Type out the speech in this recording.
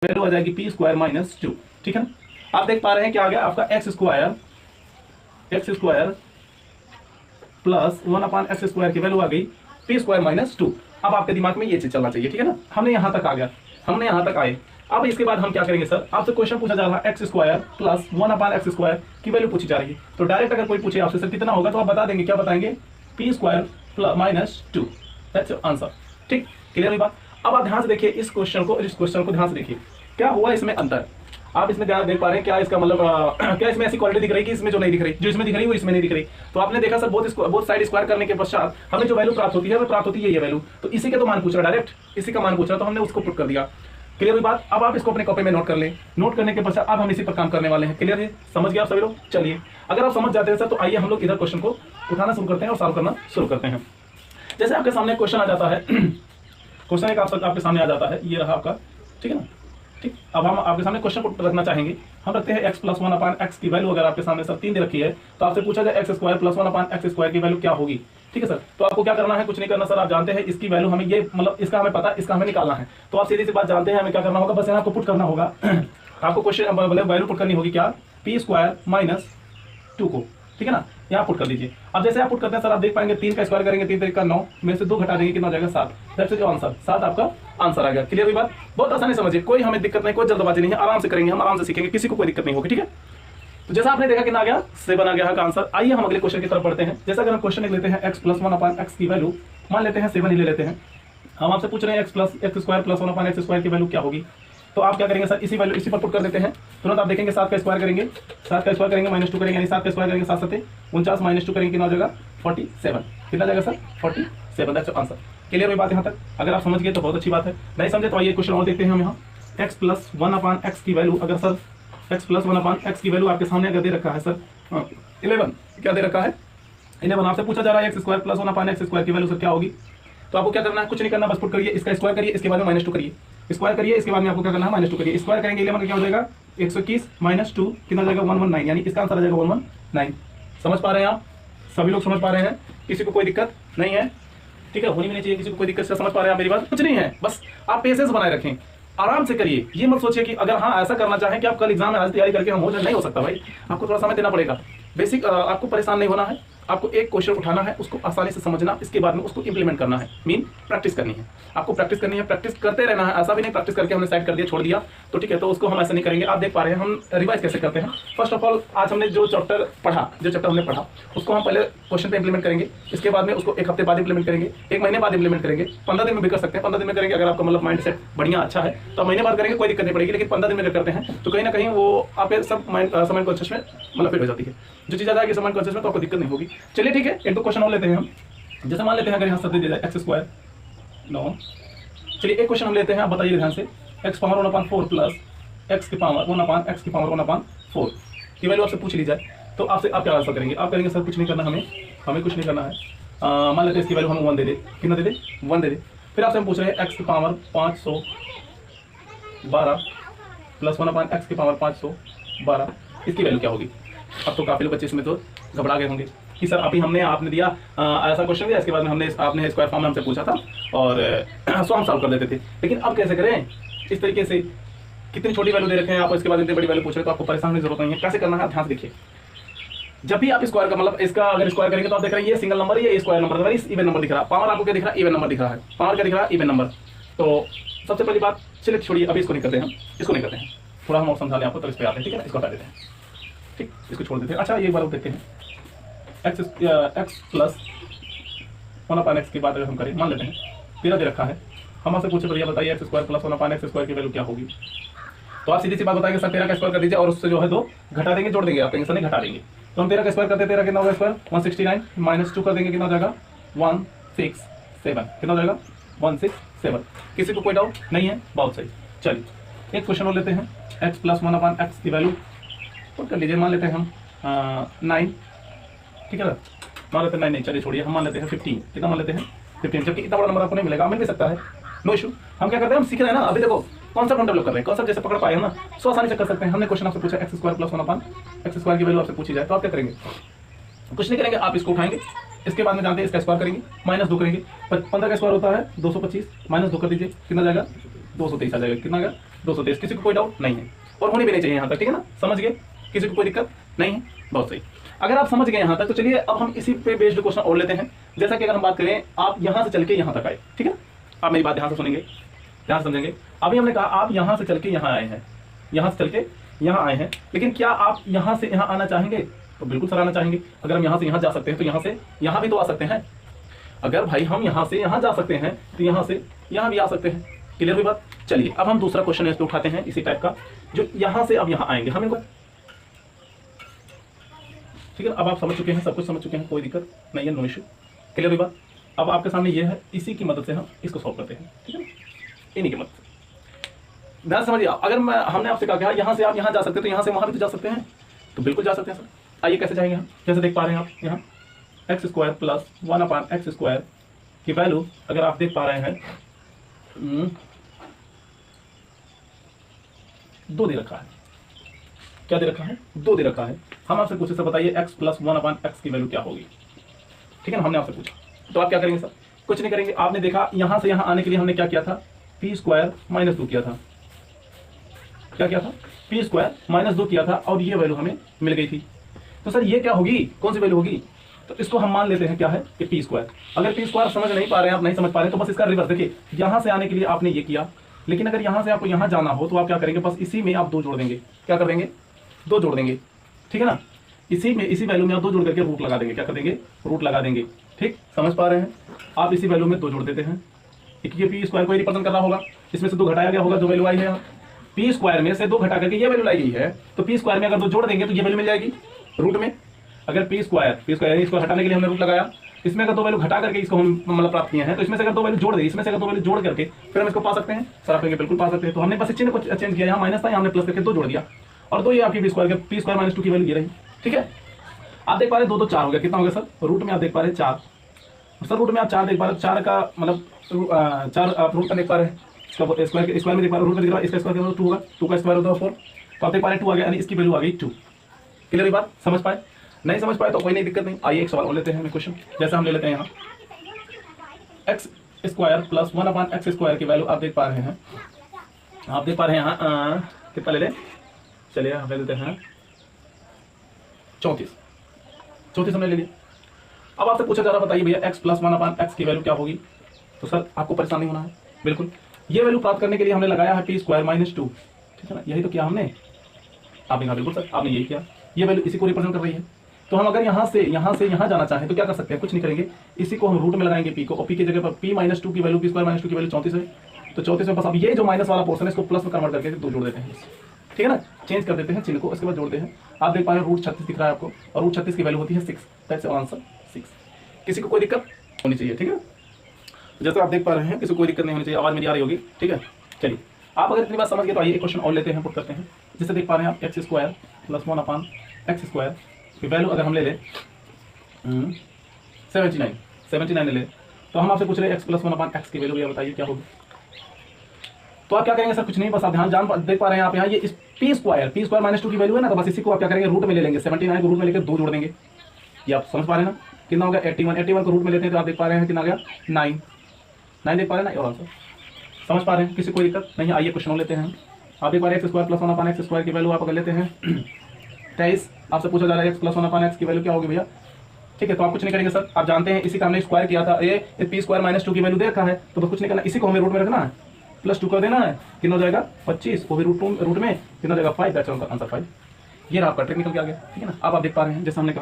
Value आ जाएगी P square minus 2, ठीक है ना। आप देख पा रहे हैं क्या आ गया आपका एक्स स्क्वायर प्लस 1/x² की वैल्यू आ गई पी स्क्वायर माइनस 2। अब आपके दिमाग में ये चीज चलना चाहिए, ठीक है ना। हमने यहां तक आ गया, हमने यहां तक आए। अब इसके बाद हम क्या करेंगे सर, आपसे क्वेश्चन पूछा जा रहा है x² प्लस 1/x² की वैल्यू पूछी जा रही है। तो डायरेक्ट अगर कोई पूछे आपसे सर कितना होगा, तो आप बता देंगे, क्या बताएंगे, P square plus minus 2, that's your answer. ठीक, क्लियर हुई बात। अब आप ध्यान से देखिए इस क्वेश्चन को ध्यान से देखिए, क्या हुआ इसमें अंतर। आप इसमें ध्यान देख पा रहे हैं क्या इसका मतलब क्या इसमें ऐसी क्वालिटी दिख रही है कि इसमें जो नहीं दिख रही, जो इसमें दिख रही है वो इसमें नहीं दिख रही। तो आपने देखा सर बोथ साइड स्क्वायर करने के पश्चात हमें जो वैल्यू प्राप्त होती है वो प्राप्त होती है ये वैल्यू। तो इसी के तो मान पूछ रहा, डायरेक्ट इसी का मान पूछ रहा, तो हमने उसको पुट कर दिया। क्लियर हुई बात। अब आप इसको अपने कॉपी में नोट कर लें। नोट करने के पश्चात अब हम इसी पर काम करने वाले हैं। क्लियर है, समझ गए आप सभी लोग। चलिए अगर आप समझ जाते हैं सर, तो आइए हम लोग इधर क्वेश्चन को उठाना शुरू करते हैं और सॉल्व करना शुरू करते हैं। जैसे आपके सामने क्वेश्चन आ जाता है, क्वेश्चन एक आपके सामने आ जाता है, ये रहा आपका, ठीक है ना। ठीक, अब हम आपके सामने क्वेश्चन को रखना चाहेंगे। हम रखते हैं x प्लस 1/x की वैल्यू अगर आपके सामने सर 3 दे रखी है, तो आपसे पूछा जाए x² प्लस 1/x² की वैल्यू क्या होगी। ठीक है सर, तो आपको क्या करना है, कुछ नहीं करना सर। आप जानते हैं इसकी वैल्यू हमें ये मतलब इसका हमें पता है, इसका हमें निकालना है। तो आप सीधी सी बात जानते हैं हमें क्या करना होगा, बस यहाँ आपको पुट करना होगा। आपको क्वेश्चन वैल्यू पुट करनी होगी क्या, पी स्क्वायर माइनस 2 को, ठीक है ना, यहाँ पुट कर दीजिए। अब जैसे आप पुट करते हैं सर, आप देख पाएंगे 3 का स्क्वायर करेंगे 3 तरीका 9 में से 2 घटा देंगे, कितना हो जाएगा 7। दैट्स योर आंसर, 7 आपका आंसर आ गया। क्लियर हुई बात, बहुत आसानी समझिए, कोई हमें दिक्कत नहीं, कोई जल्दबाजी नहीं है, आराम से करेंगे, हम आराम से सीखेंगे, किसी को कोई दिक्कत नहीं होगी। ठीक है, तो जैसा आपने देखा कितना आ गया, 7 आ गया का आंसर। आइए हम अगले क्वेश्चन की तरफ बढ़ते हैं। जैसा अगर हम क्वेश्चन लेते हैं x प्लस 1/x की वैल्यू मान लेते हैं 7 ही ले लेते हैं। हम आपसे पूछ रहे हैं x² प्लस 1/x² की वैल्यू क्या होगी। तो आप क्या करेंगे सर, इसी वैल्यू इसी पर पुट कर देते हैं। तुरंत आप देखेंगे 7 का स्क्वायर करेंगे, 7 का स्क्वायर करेंगे माइनस 2 करेंगे, यानी 7 का स्क्वायर करेंगे 7 7 49 माइनस 2 करेंगे, कितना हो जाएगा 47। कितना जाएगा sir 47, that's your answer. Clear हुई बात यहाँ तक। अगर आप समझ गए तो बहुत अच्छी बात है, नहीं समझे तो आइए क्वेश्चन और देखते हैं हम यहाँ। x प्लस 1/x की वैल्यू अगर सर x प्लस 1/x की वैल्यू आपके सामने अगर दे रखा है सर 11, क्या दे रखा है 11। आपसे पूछा जा रहा है x² प्लस 1/x² की वैल्यू सर क्या होगी। तो आपको क्या करना है, कुछ नहीं करना, बस पुट करिए, इसका स्क्वायर करिए, इसके बाद में -2 करिए, स्क्वायर करिए, इसके बाद में आपको क्या करना है -2 करिए। स्क्वायर करेंगे 11 का क्या हो जाएगा 121 माइनस 2 कितना हो जाएगा 119, यानी इसका आंसर आ जाएगा 119। समझ पा रहे हैं आप, सभी लोग समझ पा रहे हैं, किसी को कोई दिक्कत नहीं है। ठीक है, होनी भी नहीं चाहिए किसी को कोई दिक्कत से। समझ पा रहे हैं आप मेरी बात, कुछ नहीं है, बस आप पेशेंस बनाए रखें, आराम से करिए। ये मत सोचिए कि अगर हाँ ऐसा करना चाहें कि आप कल एग्जाम में आज तैयारी करके हम हो जाए, नहीं हो सकता भाई, आपको थोड़ा समय देना पड़ेगा। बेसिक आपको परेशान नहीं होना है, आपको एक क्वेश्चन उठाना है, उसको आसानी से समझना, इसके बाद में उसको इंप्लीमेंट करना है, मीन प्रैक्टिस करनी है। आपको प्रैक्टिस करनी है, प्रैक्टिस करते रहना है। ऐसा भी नहीं प्रैक्टिस करके हमने साइड कर दिया, छोड़ दिया, तो ठीक है, तो उसको हम ऐसा नहीं करेंगे। आप देख पा रहे हैं हम रिवाइज कैसे करते हैं। फर्स्ट ऑफ ऑल आज हमने जो चैप्टर हमने पढ़ा उसको हम पहले क्वेश्चन पे इंप्लीमेंट करेंगे, इसके बाद में उसको 1 हफ्ते बाद इंप्लीमेंट करेंगे, 1 महीने बाद इंप्लीमेंट करेंगे, 15 दिन में भी कर सकते हैं। 15 दिन में करेंगे अगर आपका मतलब माइंड सेट बढ़िया अच्छा है तो महीने बाद करेंगे, कोई दिक्कत नहीं पड़ेगी। लेकिन 15 दिन में अगर करते हैं तो कहीं ना कहीं वो आपके सब माइंड कॉन्शियस में मतलब फिट हो जाती है। जो चीज़ आ जाएगी माइंड कॉन्शियस में तो आपको दिक्कत नहीं होगी। चलिए ठीक है, एक दो क्वेश्चन और लेते हैं हम। जैसे मान लेते हैं अगर यहाँ सब दे दिया जाए x² नो, चलिए एक क्वेश्चन हम लेते हैं, आप बताइए ध्यान से। x पावर 1/4 प्लस x की पावर 1/x की पावर 1/4 की वैल्यू आपसे पूछ ली जाए, तो आपसे आप क्या आंसर करेंगे। आप करेंगे सर कुछ नहीं करना, हमें कुछ नहीं करना है। मान लेते हैं इसकी वैल्यू हम 1 दे दे, कितना दे दे 1 दे दे। फिर आपसे हम पूछ रहे हैं x की पावर 512 प्लस 1/x की पावर 512 इसकी वैल्यू क्या होगी। अब तो काफी लोग बच्चे इसमें तो घबरा गए होंगे कि सर अभी आपने दिया ऐसा क्वेश्चन दिया, इसके बाद में आपने स्क्वायर फॉर्म में हमसे पूछा था और सो हम सॉल्व कर देते थे। लेकिन अब कैसे करें, इस तरीके से कितनी छोटी वैल्यू दे रखे हैं आप, इसके बाद इतनी बड़ी वैल्यू पूछ रहे हैं, तो आपको परेशान होने की जरूरत नहीं है। कैसे करना है ध्यान से देखिए। जब भी आप स्क्वायर का मतलब इसका अगर स्क्वायर करेंगे तो आप देख रहे हैं ये सिंगल नंबर, ये स्क्वायर नंबर, इस इवन नंबर दिख रहा है। पावर आपको क्या दिख रहा है, इवन नंबर दिख रहा है। पावर क्या दिख रहा है, इवन नंबर। तो सबसे पहली बात, चलिए छोड़िए, अभी इसको नहीं करते हैं, इसको नहीं करते हैं, थोड़ा हम और समझा लें आपको, तो इस पर आते हैं। ठीक है, इसको हटा देते हैं, ठीक, इसको छोड़ देते हैं। अच्छा एक बार और देखते हैं, x प्लस 1/x की बात अगर हम करें, मान लेते हैं 13 दे रखा है, हम आपसे पूछे भैया बताइए x² प्लस 1/x² की वैल्यू क्या होगी। तो आप सीधी सी बात बताएंगे सर 13 का स्क्वायर कर दीजिए और उससे जो है 2 घटा देंगे, जोड़ देंगे। आप कहेंगे सर नहीं घटा देंगे, तो हम 13 का स्क्वायर करते हैं, 13 कितना होगा स्क्वायर 169 माइनस 2 कर देंगे, कितना हो जाएगा 167, कितना हो जाएगा 167। किसी को कोई डाउट नहीं है, बहुत सही। चलिए एक क्वेश्चन और लेते हैं, x प्लस 1/x की वैल्यू पुट कर लीजिए। मान लेते हैं हम 9, ठीक है, मान लेते हैं 9 नहीं, चलिए छोड़िए, हम मान लेते हैं 15, कितना मान लेते हैं 15, जबकि इतना बड़ा नंबर आपको नहीं मिलेगा, मिल भी सकता है, नो इशू। हम क्या करते हैं, हम सीख रहे हैं ना, अभी देखो कॉन्सेप्ट हम डेवलप कर रहे हैं, कॉन्सेप्ट जैसे पकड़ पाए हम ना, सो आसानी से कर सकते हैं। हमने क्वेश्चन आपसे पूछा x² प्लस 1/x² की वैल्यू आपसे पूछी जाए, तो आप क्या करेंगे, कुछ नहीं करेंगे, आप इसको उठाएंगे, इसके बाद में जानते हैं इसका स्क्वायर करेंगे, -2 करेंगे, 15 का स्क्वायर होता है 225, -2 कर दीजिए, कितना जाएगा 223 आ जाएगा, कितना आ गया 223। किसी को कोई डाउट नहीं है और होनी भी नहीं चाहिए यहाँ तक, ठीक है ना, समझ गए, किसी को कोई दिक्कत नहीं है, बहुत सही। अगर आप समझ गए यहाँ तक तो चलिए अब हम इसी पे बेस्ड क्वेश्चन और लेते हैं। जैसा कि अगर हम बात करें, आप यहाँ से चल के यहाँ तक आए, ठीक है, आप मेरी बात ध्यान से सुनेंगे, ध्यान से समझेंगे। अभी हमने कहा आप यहाँ से चल के यहाँ आए हैं, यहाँ से चल के यहाँ आए हैं, लेकिन क्या आप यहाँ से यहाँ आना चाहेंगे? तो बिल्कुल सर आना चाहेंगे। अगर हम यहाँ से यहाँ जा सकते हैं तो यहाँ से यहाँ भी तो आ सकते हैं। अगर भाई हम यहाँ से यहाँ जा सकते हैं तो यहाँ से यहाँ भी आ सकते हैं। क्लियर हुई बात? चलिए अब हम दूसरा क्वेश्चन इस पे उठाते हैं इसी टाइप का, जो यहाँ से अब यहाँ आएंगे हम इनको, ठीक है। अब आप समझ चुके हैं, सब कुछ समझ चुके हैं, कोई दिक्कत नहीं है, नो इशू। क्लियर हुई बात? अब आपके सामने ये है, इसी की मदद से हम इसको सॉल्व करते हैं, ठीक है, इन्हीं की मदद से। ध्यान समझिए, अगर हमने आपसे कहा यहाँ से आप यहाँ जा सकते हैं तो यहाँ से वहाँ भी तो जा सकते हैं, तो बिल्कुल जा सकते हैं सर। आइए कैसे जाएंगे हम, जैसे देख पा रहे हैं आप यहाँ x square plus 1/x square की वैल्यू अगर आप देख पा रहे हैं 2 दे रखा है। क्या दे रखा है? 2 दे रखा है। हम आपसे पूछे, सर बताइए x प्लस 1/x की वैल्यू क्या होगी, ठीक है ना, हमने आपसे पूछा। तो आप क्या करेंगे सर? कुछ नहीं करेंगे। आपने देखा यहाँ से यहाँ आने के लिए हमने क्या किया था, p² -2 किया था। क्या किया था? p² -2 किया था और ये वैल्यू हमें मिल गई थी। तो सर ये क्या होगी, कौन सी वैल्यू होगी? तो इसको हम मान लेते हैं क्या है कि p²। अगर p² समझ नहीं पा रहे हैं, आप नहीं समझ पा रहे तो बस इसका रिवर्स देखिए, यहाँ से आने के लिए आपने ये किया, लेकिन अगर यहाँ से आपको यहाँ जाना हो तो आप क्या करेंगे, बस इसी में आप 2 जोड़ देंगे। क्या कर देंगे? 2 जोड़ देंगे, ठीक है ना। इसी में, इसी वैल्यू में आप 2 जोड़ करके रूट लगा देंगे। क्या कर देंगे? रूट लगा देंगे। ठीक, समझ पा रहे हैं? आप इसी वैल्यू में 2 जोड़ देते हैं। ये p² को रिप्रेजेंट कर रहा होगा, इसमें से 2 घटाया गया होगा, जो वैल्यू आई है यहाँ p² में से 2 घटा करके ये वैल्यू लाई गई है। तो p² में अगर 2 जोड़ देंगे तो ये वैल्यू मिल जाएगी रूट में। अगर p² इसको हटाने के लिए हमने रूट लगाया, इसमें अगर 2 वैल्यू घटा करके इसको हम मतलब प्राप्त किए हैं, तो इसमें से अगर 2 वैल्यू जोड़ दे, इसमें से अगर 2 वैल्यू जोड़ करके फिर हम इसको पा सकते हैं। सर आप कहेंगे बिल्कुल पा सकते हैं। तो हमने बस चिन्ह को चेंज किया, यहाँ माइनस था, हमने प्लस करके 2 जोड़ दिया और 2 ये आपकी p² -2 की वैल्यू ये रही, ठीक है। आप देख पा रहे 2 2 4 हो गया। कितना हो गया सर? रूट में आप देख पा रहे 4। सर रूट में आप 4 देख पा रहे, 4 का मतलब 4 आप रूट का देख पा रहे हैं, स्क्वायर में देख पा रहे, रूट में देख पा रहे, इसका स्क्वायर 2 होगा, 2 का स्क्वायर होता है 4। तो आप देख पा रहे 2 आ गया, यानी इसकी वैल्यू आ गई 2। क्लियर बात? समझ पाए? नहीं समझ पाए तो कोई नहीं, दिक्कत नहीं। आइए एक सवाल और लेते हैं हमें क्वेश्चन, जैसा हम ले लेते हैं यहाँ x² प्लस 1/x स्क्वायर की वैल्यू आप देख पा रहे हैं, आप देख पा रहे हैं यहाँ कितना ले लें, चलिए हम ले लेते हैं 34 हमने ले लिया। अब आपसे पूछा जा रहा, बताइए भैया x प्लस 1/x की वैल्यू क्या होगी। तो सर आपको परेशान नहीं होना है, बिल्कुल। ये वैल्यू प्राप्त करने के लिए हमने लगाया है p² -2, ठीक है ना, यही तो किया हमने। आपने कहा बिल्कुल सर, आपने यही किया, ये वैल्यू इसी को रिप्रेजेंट कर रही है। तो हम अगर यहाँ से यहाँ जाना चाहें तो क्या कर सकते हैं? कुछ नहीं करेंगे, इसी को हम रूट में लगाएंगे p को, और p की जगह पर p -2 की वैल्यू, p² -2 की वैल्यू 34 है। तो 34 में बस अब ये जो माइनस वाला पोर्शन है इसको प्लस में कन्वर्ट करके 2 जोड़ देते हैं, ठीक है ना, चेंज कर देते हैं चिन्ह को, उसके बाद जोड़ते हैं। आप देख पा रहे हैं रूट 36 दिख रहा है आपको, और रूट 36 की वैल्यू होती है 6। That's answer 6। किसी को कोई दिक्कत होनी चाहिए, ठीक है। जैसे आप देख पा रहे हैं किसी को कोई दिक्कत नहीं होनी चाहिए, आवाज मेरी आ रही होगी, ठीक है। चलिए आप अगर इतनी बात समझ गए तो आइए एक क्वेश्चन और लेते हैं, पुट करते हैं। जिससे देख पा रहे हैं आप x² प्लस 1/x² की वैल्यू अगर हम ले लें 79 ले लें, तो हम आपसे पूछ रहे हैं x प्लस 1/x की वैल्यू, ये बताइए क्या होगी। तो आप क्या करेंगे सर? कुछ नहीं, बस आप देख पा रहे हैं आप यहाँ ये इस p² -2 की वैल्यू है ना, तो बस इसी को आप क्या करेंगे, रूट में ले लेंगे। 79 को रूट में लेकर 2 जोड़ देंगे। ये आप समझ पा रहे हैं ना, कितना होगा 81 को रूट में लेते हैं तो आप देख पा रहे हैं कितना आ गया 9 देख पा रहे हैं ना, और आंसर समझ पा रहे हैं, किसी कोई दिक्कत नहीं। आइए क्वेश्चन और लेते हैं। आप देख पा रहे हैं x² प्लस 1/x² की वैल्यू आप अगर लेते हैं 23, आपसे पूछा जा रहा है x प्लस 1/x की वैल्यू क्या होगी भैया, ठीक है। तो आप कुछ नहीं करेंगे सर, आप जानते हैं इसी का हमने स्क्वायर किया था, ये p² -2 की वैल्यू दे रखा है, तो बस कुछ नहीं करना, इसी को हमें रूट में रखना है, प्लस 2 कर देना है, कितना हो जाएगा 25, वो भी रूट में कितना हो जाएगा 5। That's answer 5। ये रहा आपका टेक्निकल क्या आ गया, ठीक है ना। अब आप देख पा रहे हैं जैसे हमने कहा